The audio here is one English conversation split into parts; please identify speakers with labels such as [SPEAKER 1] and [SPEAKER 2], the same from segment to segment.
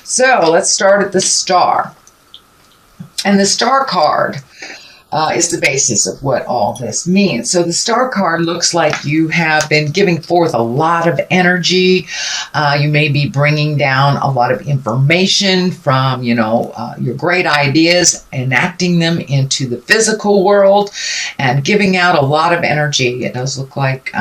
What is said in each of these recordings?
[SPEAKER 1] So let's start at the star. And the star card is the basis of what all this means. So the star card looks like you have been giving forth a lot of energy. You may be bringing down a lot of information from, your great ideas, enacting them into the physical world and giving out a lot of energy. It does look like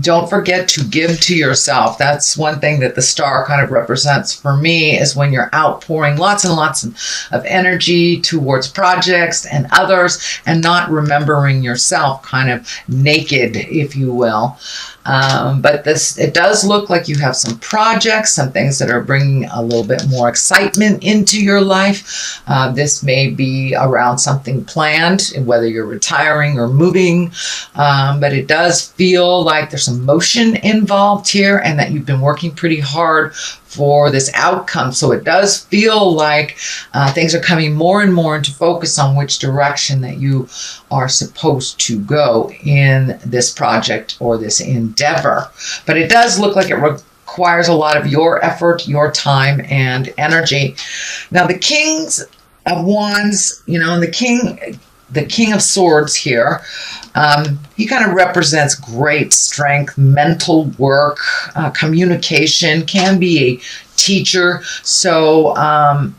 [SPEAKER 1] don't forget to give to yourself. That's one thing that the star kind of represents for me, is when you're outpouring lots and lots of energy towards projects and others and not remembering yourself, kind of naked, if you will. But it does look like you have some projects, some things that are bringing a little bit more excitement into your life. This may be around something planned, whether you're retiring or moving, but it does feel like there's some motion involved here and that you've been working pretty hard for this outcome. So it does feel like things are coming more and more into focus on which direction that you are supposed to go in this project or this endeavor. But it does look like it requires a lot of your effort, your time, and energy. Now, the Kings of Wands, and the King of Swords here, he kind of represents great strength, mental work, communication, can be a teacher. So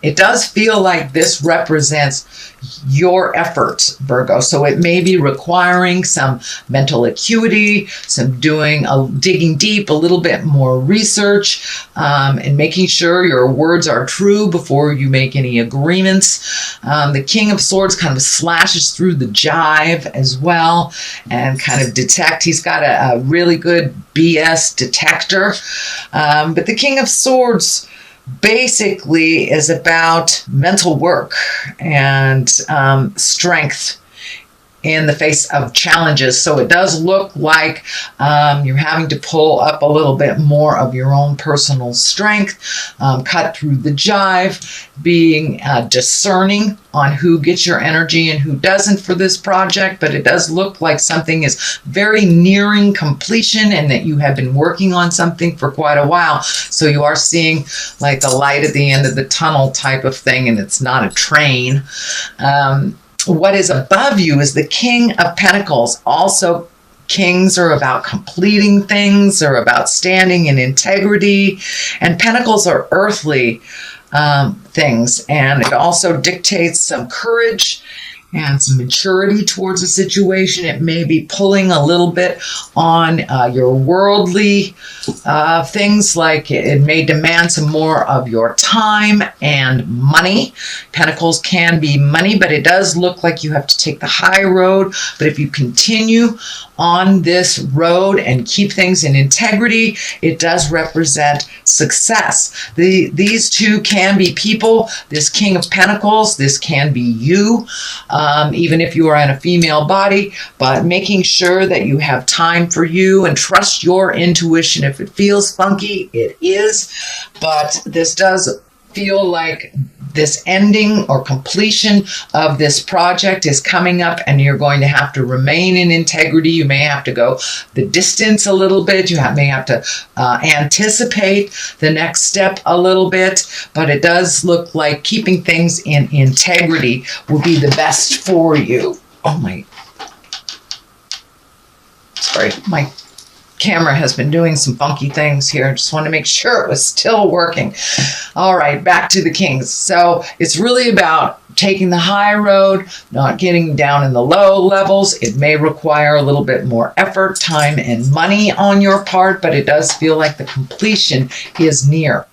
[SPEAKER 1] it does feel like this represents your effort, Virgo. So it may be requiring some mental acuity, some digging deep, a little bit more research, and making sure your words are true before you make any agreements. The King of Swords kind of slashes through the jive as well and kind of detect. He's got a really good BS detector. But the King of Swords basically is about mental work and strength in the face of challenges. So it does look like you're having to pull up a little bit more of your own personal strength, cut through the jive, being discerning on who gets your energy and who doesn't for this project. But it does look like something is very nearing completion and that you have been working on something for quite a while. So you are seeing like the light at the end of the tunnel type of thing, and it's not a train. What is above you is the King of Pentacles. Also, kings are about completing things, or about standing in integrity, and pentacles are earthly things, and it also dictates some courage and some maturity towards a situation. It may be pulling a little bit on your worldly things, like it may demand some more of your time and money. Pentacles can be money, but it does look like you have to take the high road. But if you continue on this road and keep things in integrity, it does represent success. These two can be people. This King of Pentacles, this can be you, even if you are in a female body, but making sure that you have time for you and trust your intuition. If it feels funky, it is, but this does feel like this ending or completion of this project is coming up, and you're going to have to remain in integrity. You may have to go the distance a little bit. You may have to anticipate the next step a little bit, but it does look like keeping things in integrity will be the best for you. Sorry, my camera has been doing some funky things here. I just want to make sure it was still working. All right, back to the Kings. So it's really about taking the high road, not getting down in the low levels. It may require a little bit more effort, time, and money on your part, but it does feel like the completion is near.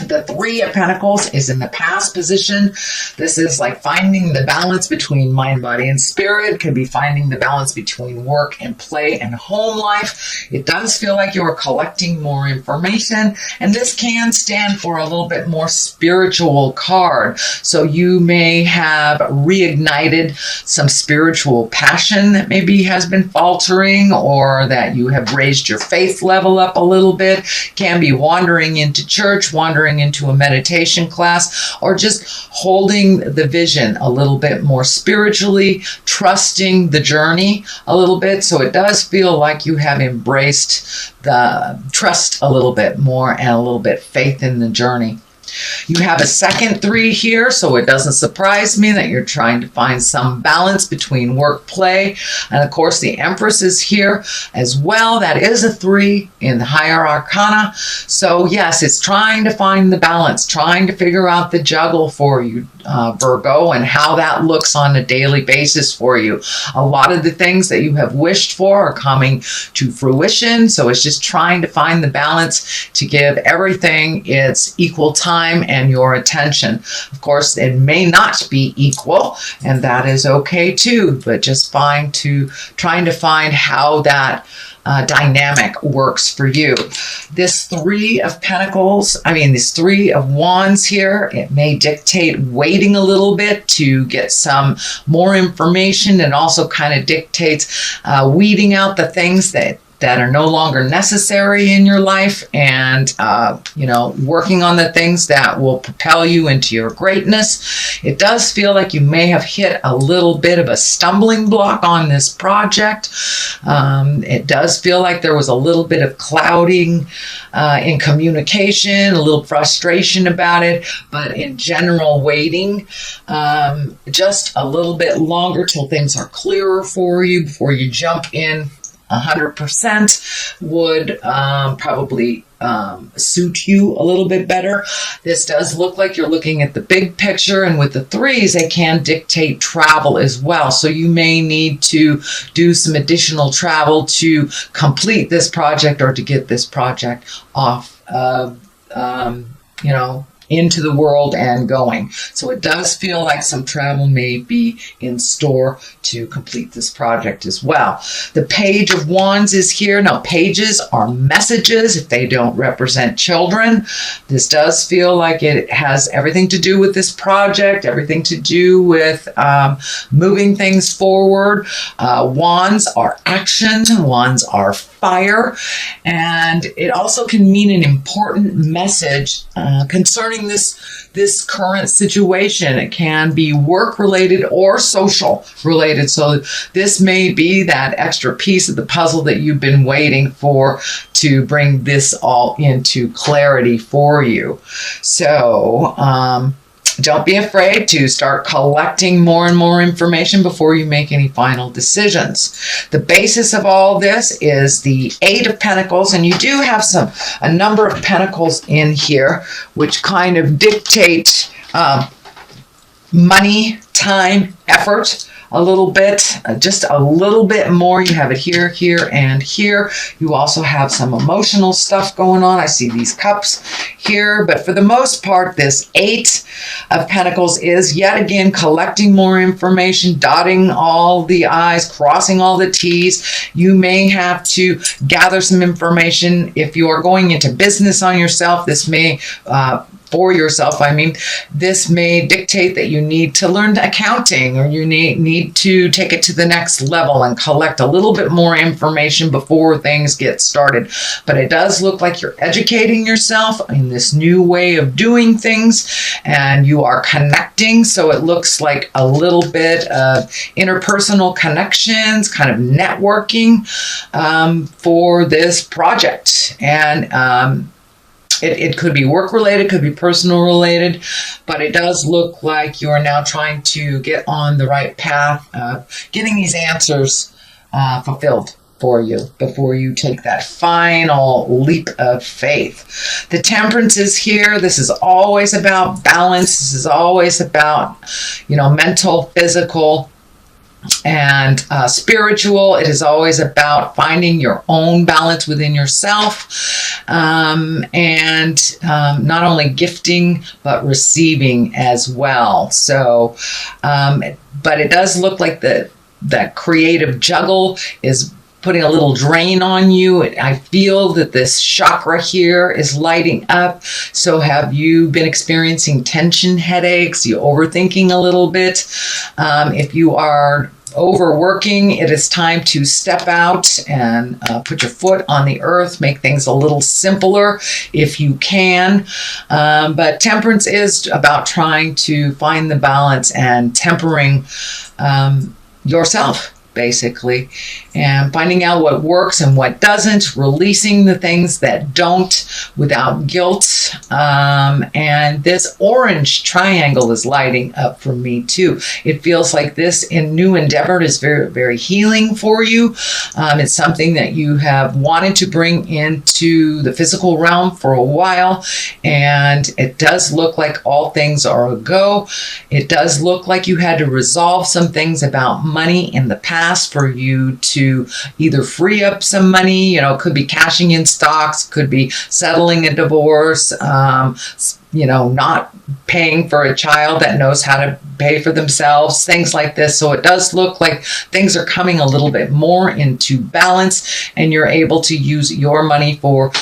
[SPEAKER 1] The Three of Pentacles is in the past position. This is like finding the balance between mind, body, and spirit. It could be finding the balance between work and play and home life. It does feel like you're collecting more information, and this can stand for a little bit more spiritual card. So you may have reignited some spiritual passion that maybe has been faltering, or that you have raised your faith level up a little bit. Can be wandering into church, wandering into a meditation class, or just holding the vision a little bit more spiritually, trusting the journey a little bit. So it does feel like you have embraced the trust a little bit more and a little bit faith in the journey. You have a second 3 here, so it doesn't surprise me that you're trying to find some balance between work, play, and of course the Empress is here as well. That is a 3 in the higher arcana. So yes, it's trying to find the balance, trying to figure out the juggle for you, Virgo, and how that looks on a daily basis for you. A lot of the things that you have wished for are coming to fruition, so it's just trying to find the balance to give everything its equal time and your attention. Of course, it may not be equal, and that is okay too, but just trying to find how that dynamic works for you. This 3 of Pentacles, this 3 of Wands here, it may dictate waiting a little bit to get some more information, and also kind of dictates weeding out the things that are no longer necessary in your life, and working on the things that will propel you into your greatness. It does feel like you may have hit a little bit of a stumbling block on this project. It does feel like there was a little bit of clouding in communication, a little frustration about it, but in general waiting just a little bit longer till things are clearer for you before you jump in 100% would probably suit you a little bit better. This does look like you're looking at the big picture, and with the 3s, they can dictate travel as well. So you may need to do some additional travel to complete this project, or to get this project off into the world and going. So it does feel like some travel may be in store to complete this project as well. The Page of Wands is here. Now, pages are messages if they don't represent children. This does feel like it has everything to do with this project, everything to do with moving things forward. Wands are action. Wands are fire. And it also can mean an important message concerning this current situation. It can be work related or social related. So this may be that extra piece of the puzzle that you've been waiting for to bring this all into clarity for you. So don't be afraid to start collecting more and more information before you make any final decisions. The basis of all this is the 8 of Pentacles, and you do have a number of pentacles in here, which kind of dictate money, time, effort, a little bit, just a little bit more. You have it here, here, and here. You also have some emotional stuff going on. I see these cups here, but for the most part, this 8 of Pentacles is yet again collecting more information, dotting all the I's, crossing all the T's. You may have to gather some information if you are going into business on yourself. This may for yourself, this may dictate that you need to learn accounting, or you need to take it to the next level and collect a little bit more information before things get started. But it does look like you're educating yourself in this new way of doing things, and you are connecting. So it looks like a little bit of interpersonal connections, kind of networking for this project. And it could be work related, could be personal related, but it does look like you are now trying to get on the right path of getting these answers fulfilled for you before you take that final leap of faith. The Temperance is here. This is always about balance. This is always about, mental, physical, and spiritual. It is always about finding your own balance within yourself, and not only gifting but receiving as well. So but it does look like that creative juggle is putting a little drain on you. I feel that this chakra here is lighting up. So have you been experiencing tension, headaches, you overthinking a little bit? If you are overworking, it is time to step out and put your foot on the earth, make things a little simpler if you can. But Temperance is about trying to find the balance and tempering yourself, basically. and finding out what works and what doesn't, releasing the things that don't without guilt. And this orange triangle is lighting up for me too. It feels like this in new endeavor is very, very healing for you. It's something that you have wanted to bring into the physical realm for a while, and it does look like all things are a go. It does look like you had to resolve some things about money in the past for you to either free up some money, it could be cashing in stocks, could be settling a divorce, not paying for a child that knows how to pay for themselves, things like this. So it does look like things are coming a little bit more into balance, and you're able to use your money for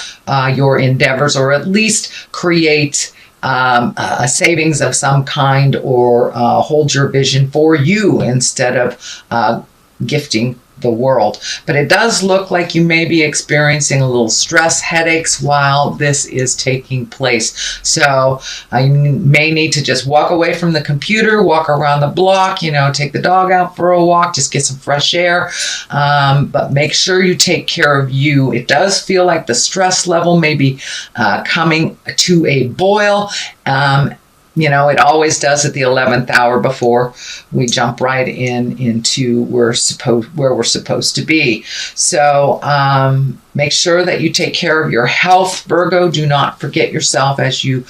[SPEAKER 1] your endeavors, or at least create a savings of some kind, or hold your vision for you instead of gifting the world. But it does look like you may be experiencing a little stress, headaches while this is taking place. So you may need to just walk away from the computer, walk around the block, take the dog out for a walk, just get some fresh air. But make sure you take care of you. It does feel like the stress level may be coming to a boil. It always does at the 11th hour before we jump right into where we're supposed to be. So make sure that you take care of your health, Virgo. Do not forget yourself as you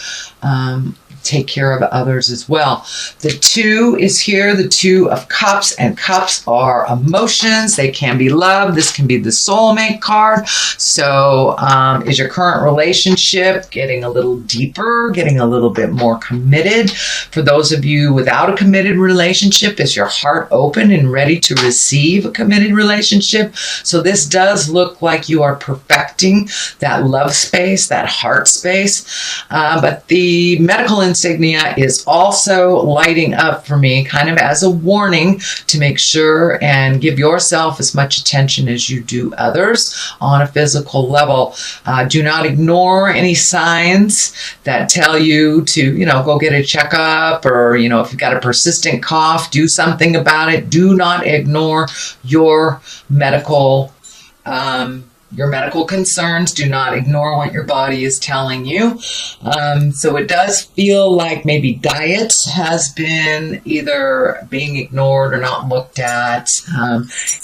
[SPEAKER 1] take care of others as well. The 2 is here, the 2 of Cups, and Cups are emotions. They can be love. This can be the soulmate card. So is your current relationship getting a little deeper, getting a little bit more committed? For those of you without a committed relationship, is your heart open and ready to receive a committed relationship? So this does look like you are perfecting that love space, that heart space. But the medical insignia is also lighting up for me, kind of as a warning to make sure and give yourself as much attention as you do others on a physical level. Do not ignore any signs that tell you to, go get a checkup, or, if you've got a persistent cough, do something about it. Do not ignore your medical concerns. Do not ignore what your body is telling you. So it does feel like maybe diet has been either being ignored or not looked at,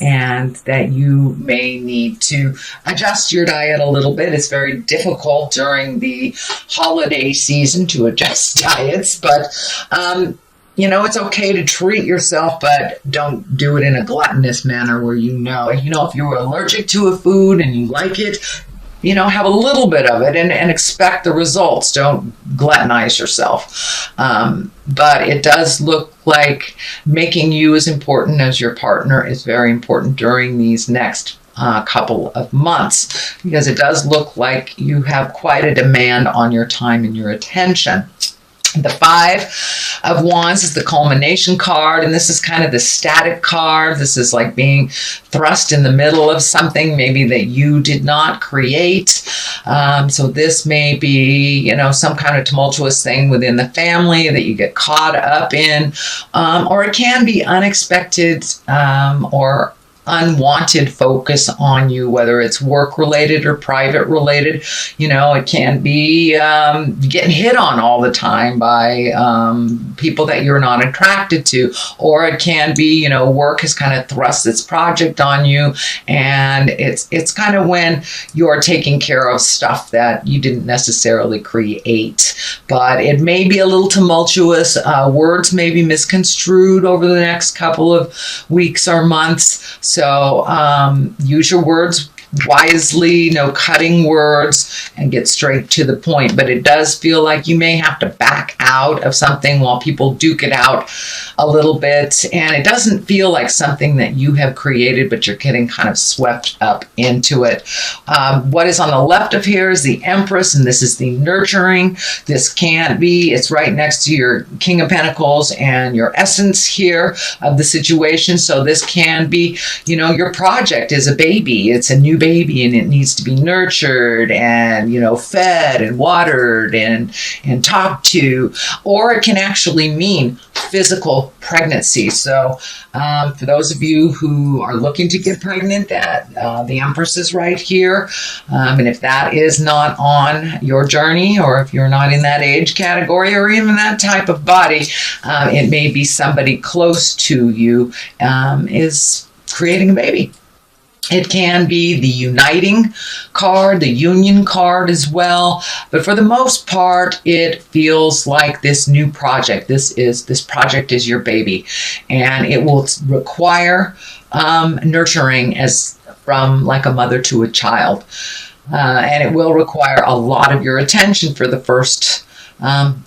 [SPEAKER 1] and that you may need to adjust your diet a little bit. It's very difficult during the holiday season to adjust diets, but it's okay to treat yourself, but don't do it in a gluttonous manner where if you're allergic to a food and you like it, have a little bit of it and expect the results. Don't gluttonize yourself. But it does look like making you as important as your partner is very important during these next couple of months, because it does look like you have quite a demand on your time and your attention. The 5 of Wands is the culmination card, and this is kind of the static card. This is like being thrust in the middle of something maybe that you did not create. So this may be, some kind of tumultuous thing within the family that you get caught up in, or it can be unexpected or unwanted focus on you, whether it's work related or private related. It can be getting hit on all the time by people that you're not attracted to, or it can be, work has kind of thrust its project on you, and it's kind of when you're taking care of stuff that you didn't necessarily create. But it may be a little tumultuous. Words may be misconstrued over the next couple of weeks or months. So use your words wisely, no cutting words, and get straight to the point. But it does feel like you may have to back out of something while people duke it out a little bit. And it doesn't feel like something that you have created, but you're getting kind of swept up into it. What is on the left of here is the Empress, and this is the nurturing. This can't be, it's right next to your King of Pentacles and your essence here of the situation. So this can be, your project is a baby. It's a new baby and it needs to be nurtured and, fed and watered and talked to, or it can actually mean physical pregnancy. So for those of you who are looking to get pregnant, that the Empress is right here. And if that is not on your journey, or if you're not in that age category or even that type of body, it may be somebody close to you is creating a baby. It can be the uniting card, the union card as well. But for the most part, it feels like this new project. This project is your baby. And it will require nurturing as from like a mother to a child. And it will require a lot of your attention for the first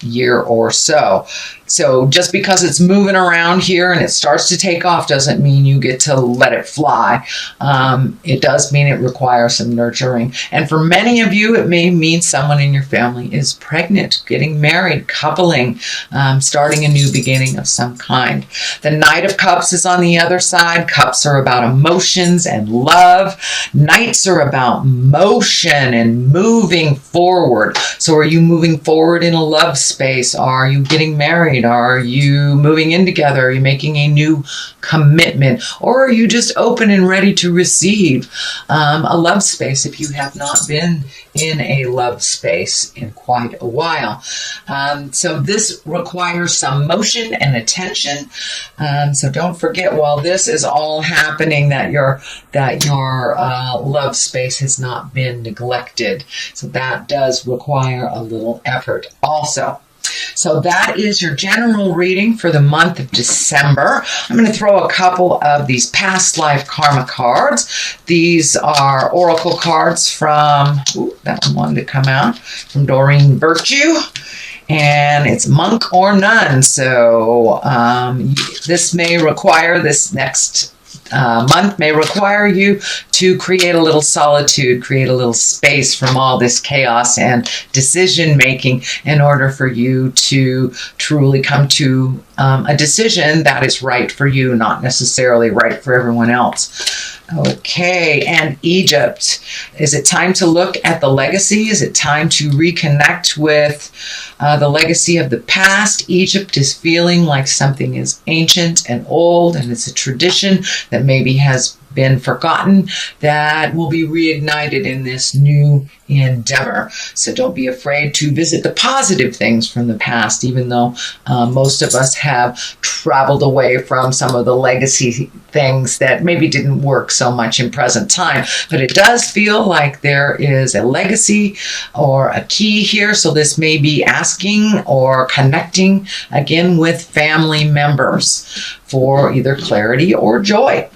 [SPEAKER 1] year or so. So just because it's moving around here and it starts to take off doesn't mean you get to let it fly. It does mean it requires some nurturing. And for many of you, it may mean someone in your family is pregnant, getting married, coupling, starting a new beginning of some kind. The Knight of Cups is on the other side. Cups are about emotions and love. Knights are about motion and moving forward. So are you moving forward in a love space? Are you getting married? Are you moving in together? Are you making a new commitment? Or are you just open and ready to receive a love space if you have not been in a love space in quite a while? So this requires some motion and attention. So don't forget, while this is all happening, that your love space has not been neglected. So that does require a little effort also. So that is your general reading for the month of December. I'm going to throw a couple of these past life karma cards. These are oracle cards from, that one wanted to come out, from Doreen Virtue. And it's monk or nun. So this next month may require you to create a little solitude, create a little space from all this chaos and decision making in order for you to truly come to a decision that is right for you, not necessarily right for everyone else. Okay, and Egypt. Is it time to look at the legacy? Is it time to reconnect with the legacy of the past? Egypt is feeling like something is ancient and old, and it's a tradition that maybe has been forgotten that will be reignited in this new endeavor. So don't be afraid to visit the positive things from the past, even though most of us have traveled away from some of the legacy things that maybe didn't work so much in present time. But it does feel like there is a legacy or a key here. So this may be asking or connecting again with family members for either clarity or joy.